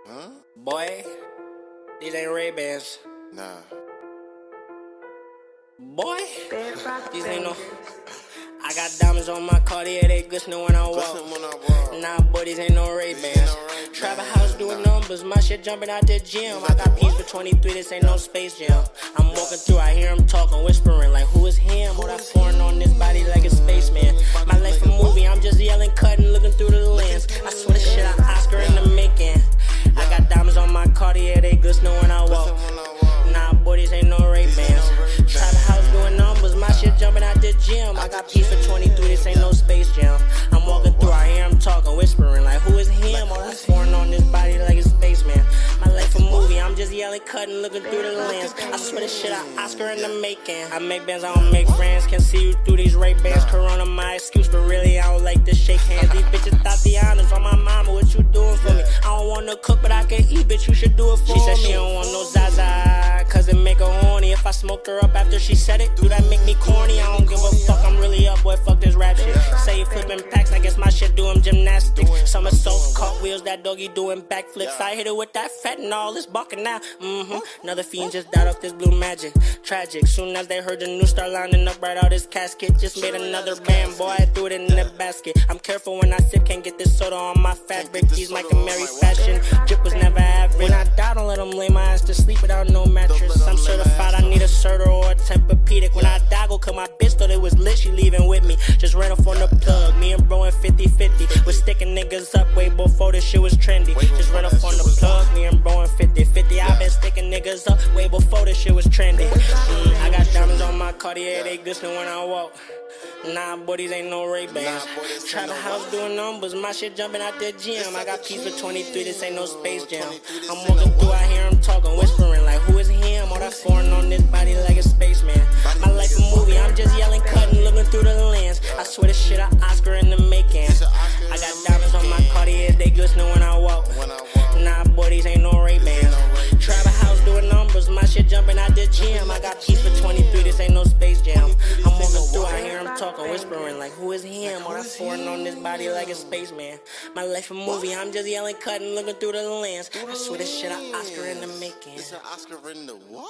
Huh? Boy, these ain't Ray-Bans. Nah. Boy, these ain't no. I got diamonds on my Cartier, they glistening when I walk. Nah, boy, these ain't no Ray-Bans. Trap a house doing numbers, my shit jumping out the gym. I got peas for 23, this ain't no Space Jam. I'm walking through, I hear him talking, whispering like, who is him? All that foreign on this body like a spaceman. My life a movie, I'm just yelling, cutting, looking through the lens. I swear this shit an Oscar in the making. I got diamonds on my Cartier, they glistening when I walk. Nah, boy, these ain't no Ray-Bans. Trap a house doing numbers, my shit jumping out the gym. I got peas for 23, this ain't no Space Jam. I'm walking through, I hear him talking, whispering like, who is him? All that foreign on this body like a spaceman. My life a movie, I'm just yelling, cutting, looking through the lens. I swear this shit an Oscar in the making. I make bands, I don't make friends. Can see you through these Ray-Bans. Corona my excuse, but really I don't like to shake hands. These bitches thought the honors on my mama, what you doing for me? I don't wanna cook, but I can eat, bitch, you should do it for me. She said she don't want no Zaza, cause it make her horny. If I smoked her up after she said it, do that make me corny? I don't give a fuck, I'm really up, boy, fuck this rap shit. Say you flipping packs, I guess my shit do him gymnastics. Somersaults, cartwheels, that doggy doing backflips. I hit it with that fentanyl, it's bucking now. Another fiend just died off this blue magic. Tragic, soon as they heard the news start lining up right out his casket. Just made another band, boy, I threw it in the basket. I'm careful when I sip, can't get this soda on my fabric. These Mike and Mary fashion, drip was never average. When I die, don't let them lay my ass to sleep without no mattress. I'm certified, I need a Serta or a Tempur-Pedic. When I die, go cut my bitch, thought it was lit, she leaving with me. Just ran off on the plug, me and bro in 50-50. Was sticking niggas up way before this shit was trendy. Just ran off on the plug, me and bro in 50-50. I been sticking niggas up way before this shit was trendy. I got diamonds on my Cartier, they glistening when I walk. Nah, boy, these ain't no Ray-Bans. Trap a house doing numbers, my shit jumping out the gym. I got peas for 23, this ain't no Space Jam. I'm walking through, I hear him talking, whispering like, who is him? All that foreign on this body like a spaceman. My life a movie, I'm just yelling, cutting, looking through the lens. I swear this shit an Oscar in the making. I got diamonds on my Cartier, they glistening when I walk. Nah, boy, these ain't no Ray-Bans. Trap a house doing numbers, my shit jumping out the gym. I got peas for 23, this ain't no Space Jam. I'm walking through, I hear him talking, whispering like, who is him? All that foreign on this body like a spaceman. My life a movie, I'm just yelling, cutting, looking through the lens. I swear this shit an Oscar in the making. It's an Oscar in the what?